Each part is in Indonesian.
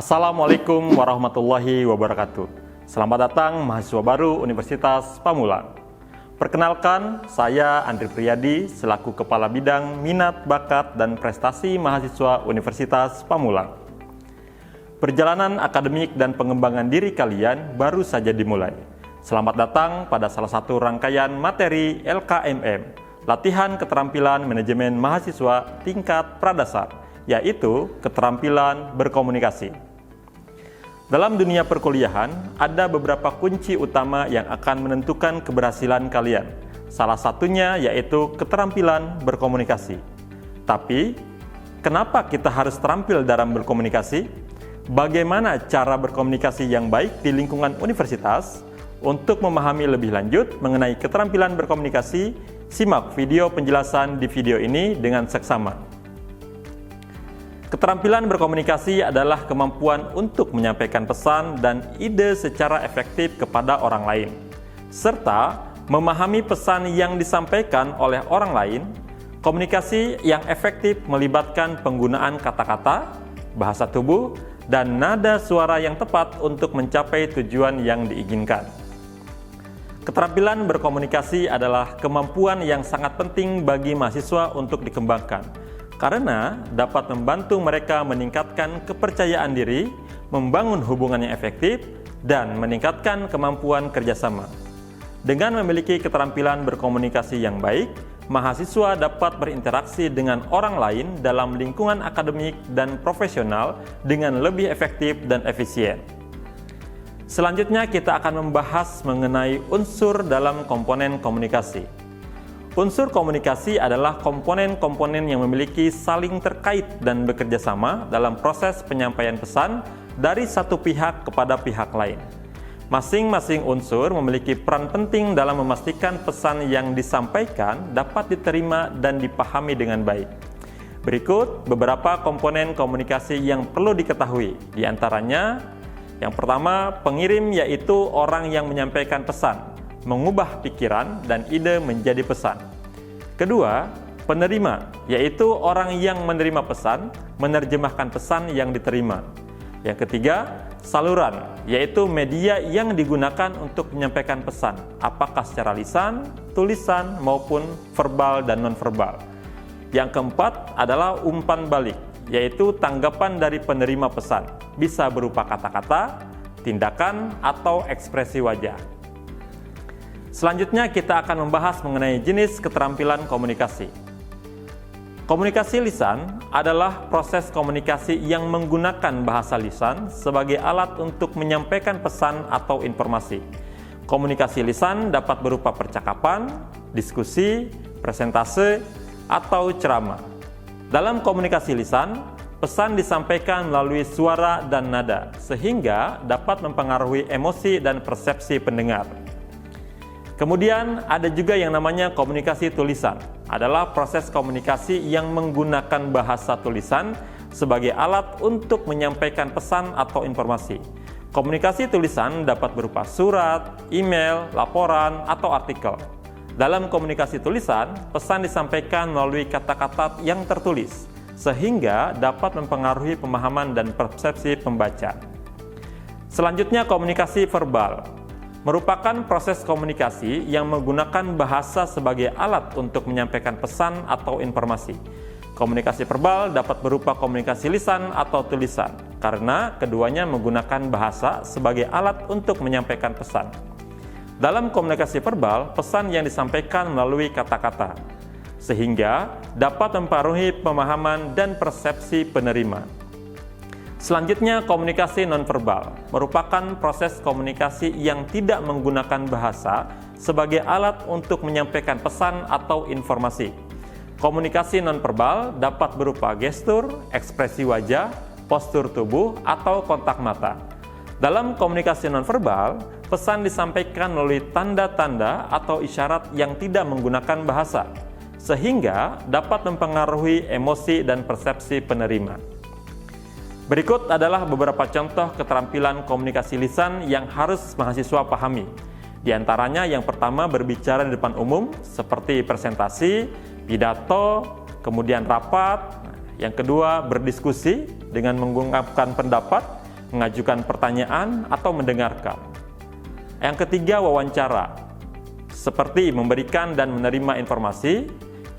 Assalamualaikum warahmatullahi wabarakatuh. Selamat datang mahasiswa baru Universitas Pamulang. Perkenalkan, saya Andri Priyadi selaku Kepala Bidang Minat, Bakat, dan Prestasi Mahasiswa Universitas Pamulang. Perjalanan akademik dan pengembangan diri kalian baru saja dimulai. Selamat datang pada salah satu rangkaian materi LKMM, Latihan Keterampilan Manajemen Mahasiswa Tingkat Pradasar, yaitu keterampilan berkomunikasi. Dalam dunia perkuliahan, ada beberapa kunci utama yang akan menentukan keberhasilan kalian. Salah satunya yaitu keterampilan berkomunikasi. Tapi, kenapa kita harus terampil dalam berkomunikasi? Bagaimana cara berkomunikasi yang baik di lingkungan universitas? Untuk memahami lebih lanjut mengenai keterampilan berkomunikasi, simak video penjelasan di video ini dengan seksama. Keterampilan berkomunikasi adalah kemampuan untuk menyampaikan pesan dan ide secara efektif kepada orang lain, serta memahami pesan yang disampaikan oleh orang lain. Komunikasi yang efektif melibatkan penggunaan kata-kata, bahasa tubuh, dan nada suara yang tepat untuk mencapai tujuan yang diinginkan. Keterampilan berkomunikasi adalah kemampuan yang sangat penting bagi mahasiswa untuk dikembangkan, karena dapat membantu mereka meningkatkan kepercayaan diri, membangun hubungan yang efektif, dan meningkatkan kemampuan kerjasama. Dengan memiliki keterampilan berkomunikasi yang baik, mahasiswa dapat berinteraksi dengan orang lain dalam lingkungan akademik dan profesional dengan lebih efektif dan efisien. Selanjutnya kita akan membahas mengenai unsur dalam komponen komunikasi. Unsur komunikasi adalah komponen-komponen yang memiliki saling terkait dan bekerja sama dalam proses penyampaian pesan dari satu pihak kepada pihak lain. Masing-masing unsur memiliki peran penting dalam memastikan pesan yang disampaikan dapat diterima dan dipahami dengan baik. Berikut beberapa komponen komunikasi yang perlu diketahui. Di antaranya, yang pertama, pengirim, yaitu orang yang menyampaikan pesan, mengubah pikiran dan ide menjadi pesan. Kedua, penerima, yaitu orang yang menerima pesan, menerjemahkan pesan yang diterima. Yang ketiga, saluran, yaitu media yang digunakan untuk menyampaikan pesan, apakah secara lisan, tulisan, maupun verbal dan nonverbal. Yang keempat adalah umpan balik, yaitu tanggapan dari penerima pesan, bisa berupa kata-kata, tindakan, atau ekspresi wajah. Selanjutnya kita akan membahas mengenai jenis keterampilan komunikasi. Komunikasi lisan adalah proses komunikasi yang menggunakan bahasa lisan sebagai alat untuk menyampaikan pesan atau informasi. Komunikasi lisan dapat berupa percakapan, diskusi, presentase, atau ceramah. Dalam komunikasi lisan, pesan disampaikan melalui suara dan nada, sehingga dapat mempengaruhi emosi dan persepsi pendengar. Kemudian ada juga yang namanya komunikasi tulisan, adalah proses komunikasi yang menggunakan bahasa tulisan sebagai alat untuk menyampaikan pesan atau informasi. Komunikasi tulisan dapat berupa surat, email, laporan, atau artikel. Dalam komunikasi tulisan, pesan disampaikan melalui kata-kata yang tertulis, sehingga dapat mempengaruhi pemahaman dan persepsi pembaca. Selanjutnya, komunikasi verbal merupakan proses komunikasi yang menggunakan bahasa sebagai alat untuk menyampaikan pesan atau informasi. Komunikasi verbal dapat berupa komunikasi lisan atau tulisan, karena keduanya menggunakan bahasa sebagai alat untuk menyampaikan pesan. Dalam komunikasi verbal, pesan yang disampaikan melalui kata-kata, sehingga dapat mempengaruhi pemahaman dan persepsi penerima. Selanjutnya, komunikasi nonverbal merupakan proses komunikasi yang tidak menggunakan bahasa sebagai alat untuk menyampaikan pesan atau informasi. Komunikasi nonverbal dapat berupa gestur, ekspresi wajah, postur tubuh, atau kontak mata. Dalam komunikasi nonverbal, pesan disampaikan melalui tanda-tanda atau isyarat yang tidak menggunakan bahasa, sehingga dapat mempengaruhi emosi dan persepsi penerima. Berikut adalah beberapa contoh keterampilan komunikasi lisan yang harus mahasiswa pahami. Di antaranya yang pertama berbicara di depan umum seperti presentasi, pidato, kemudian rapat. Yang kedua berdiskusi dengan mengungkapkan pendapat. mengajukan pertanyaan, atau mendengarkan. Yang ketiga, wawancara, seperti memberikan dan menerima informasi.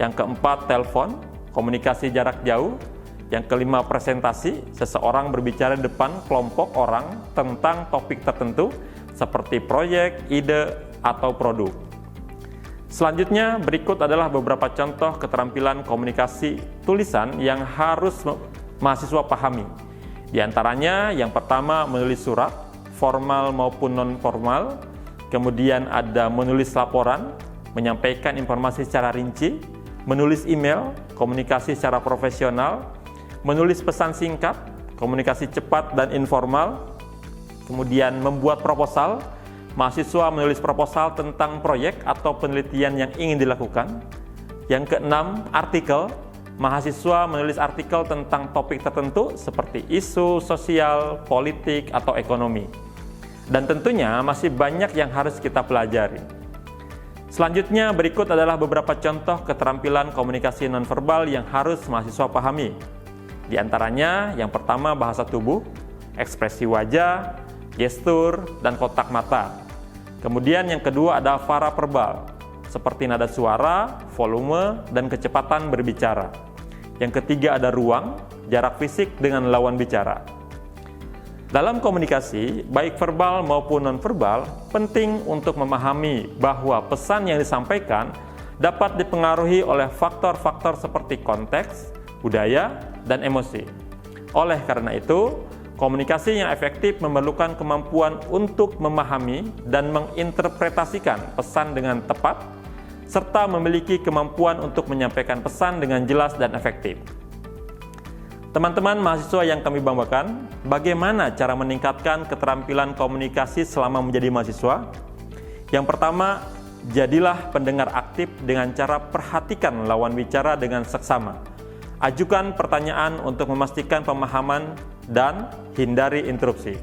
Yang keempat, telepon, komunikasi jarak jauh. Yang kelima, presentasi, seseorang berbicara di depan kelompok orang tentang topik tertentu seperti proyek, ide, atau produk. Selanjutnya, berikut adalah beberapa contoh keterampilan komunikasi tulisan yang harus mahasiswa pahami. Di antaranya, yang pertama, menulis surat, formal maupun non-formal. Kemudian ada menulis laporan, menyampaikan informasi secara rinci, menulis email, komunikasi secara profesional, menulis pesan singkat, komunikasi cepat dan informal, kemudian membuat proposal. Mahasiswa menulis proposal tentang proyek atau penelitian yang ingin dilakukan. Yang keenam, artikel. Mahasiswa menulis artikel tentang topik tertentu seperti isu sosial, politik, atau ekonomi. Dan tentunya masih banyak yang harus kita pelajari. Selanjutnya, berikut adalah beberapa contoh keterampilan komunikasi nonverbal yang harus mahasiswa pahami. Di antaranya, yang pertama, bahasa tubuh, ekspresi wajah, gestur, dan kotak mata. Kemudian yang kedua ada paraverbal, seperti nada suara, volume, dan kecepatan berbicara. Yang ketiga ada ruang, jarak fisik dengan lawan bicara. Dalam komunikasi, baik verbal maupun nonverbal, penting untuk memahami bahwa pesan yang disampaikan dapat dipengaruhi oleh faktor-faktor seperti konteks, budaya, dan emosi. Oleh karena itu, komunikasi yang efektif memerlukan kemampuan untuk memahami dan menginterpretasikan pesan dengan tepat, serta memiliki kemampuan untuk menyampaikan pesan dengan jelas dan efektif. Teman-teman mahasiswa yang kami banggakan, bagaimana cara meningkatkan keterampilan komunikasi selama menjadi mahasiswa? Yang pertama, jadilah pendengar aktif dengan cara perhatikan lawan bicara dengan seksama. Ajukan pertanyaan untuk memastikan pemahaman dan hindari interupsi.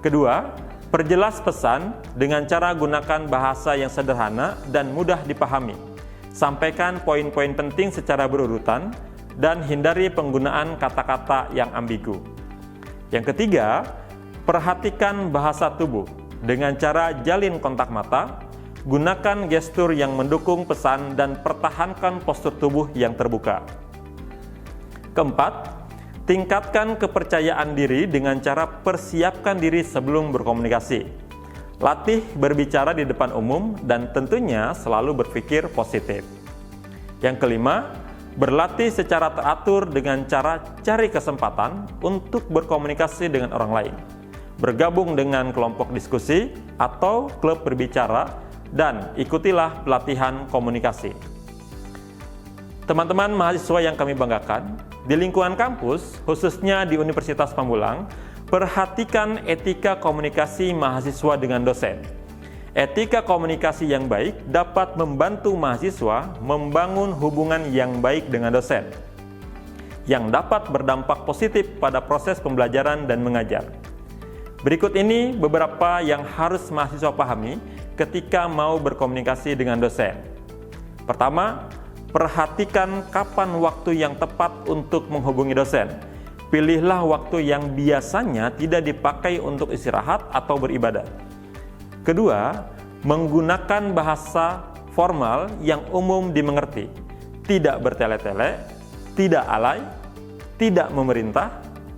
Kedua, perjelas pesan dengan cara gunakan bahasa yang sederhana dan mudah dipahami. Sampaikan poin-poin penting secara berurutan dan hindari penggunaan kata-kata yang ambigu. Yang ketiga, perhatikan bahasa tubuh dengan cara jalin kontak mata, gunakan gestur yang mendukung pesan dan pertahankan postur tubuh yang terbuka. Keempat, tingkatkan kepercayaan diri dengan cara persiapkan diri sebelum berkomunikasi. Latih berbicara di depan umum dan tentunya selalu berpikir positif. Yang kelima, berlatih secara teratur dengan cara cari kesempatan untuk berkomunikasi dengan orang lain. Bergabung dengan kelompok diskusi atau klub berbicara dan ikutilah pelatihan komunikasi. Teman-teman mahasiswa yang kami banggakan, di lingkungan kampus, khususnya di Universitas Pamulang, perhatikan etika komunikasi mahasiswa dengan dosen. Etika komunikasi yang baik dapat membantu mahasiswa membangun hubungan yang baik dengan dosen, yang dapat berdampak positif pada proses pembelajaran dan mengajar. Berikut ini beberapa yang harus mahasiswa pahami ketika mau berkomunikasi dengan dosen. Pertama, perhatikan kapan waktu yang tepat untuk menghubungi dosen. Pilihlah waktu yang biasanya tidak dipakai untuk istirahat atau beribadah. Kedua, menggunakan bahasa formal yang umum dimengerti. Tidak bertele-tele, tidak alay, tidak memerintah,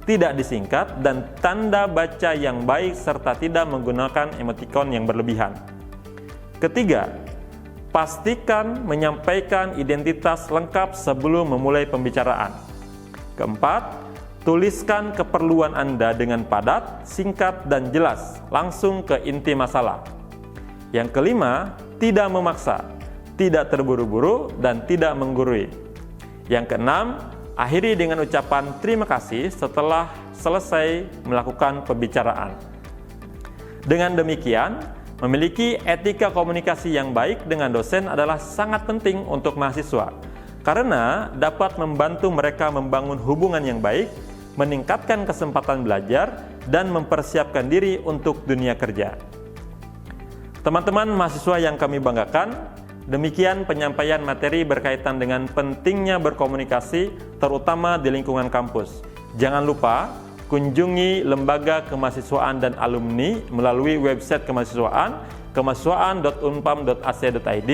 tidak disingkat, dan tanda baca yang baik serta tidak menggunakan emotikon yang berlebihan. Ketiga, pastikan menyampaikan identitas lengkap sebelum memulai pembicaraan. Keempat, tuliskan keperluan Anda dengan padat, singkat, dan jelas, langsung ke inti masalah. Yang kelima, tidak memaksa, tidak terburu-buru, dan tidak menggurui. Yang keenam, akhiri dengan ucapan terima kasih setelah selesai melakukan pembicaraan. Dengan demikian, memiliki etika komunikasi yang baik dengan dosen adalah sangat penting untuk mahasiswa, karena dapat membantu mereka membangun hubungan yang baik, meningkatkan kesempatan belajar, dan mempersiapkan diri untuk dunia kerja. Teman-teman mahasiswa yang kami banggakan, demikian penyampaian materi berkaitan dengan pentingnya berkomunikasi, terutama di lingkungan kampus. Jangan lupa kunjungi Lembaga Kemahasiswaan dan Alumni melalui website kemahasiswaan, kemahasiswaan.unpam.ac.id,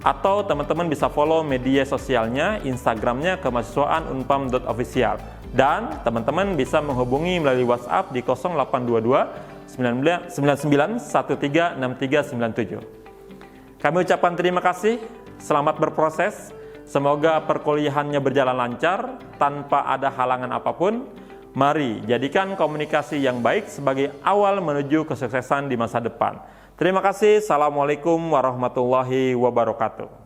atau teman-teman bisa follow media sosialnya, Instagramnya kemahasiswaan.unpam.official. Dan teman-teman bisa menghubungi melalui WhatsApp di 0822 99 13 6397. Kami ucapkan terima kasih, selamat berproses, semoga perkuliahannya berjalan lancar tanpa ada halangan apapun. Mari jadikan komunikasi yang baik sebagai awal menuju kesuksesan di masa depan. Terima kasih. Assalamualaikum warahmatullahi wabarakatuh.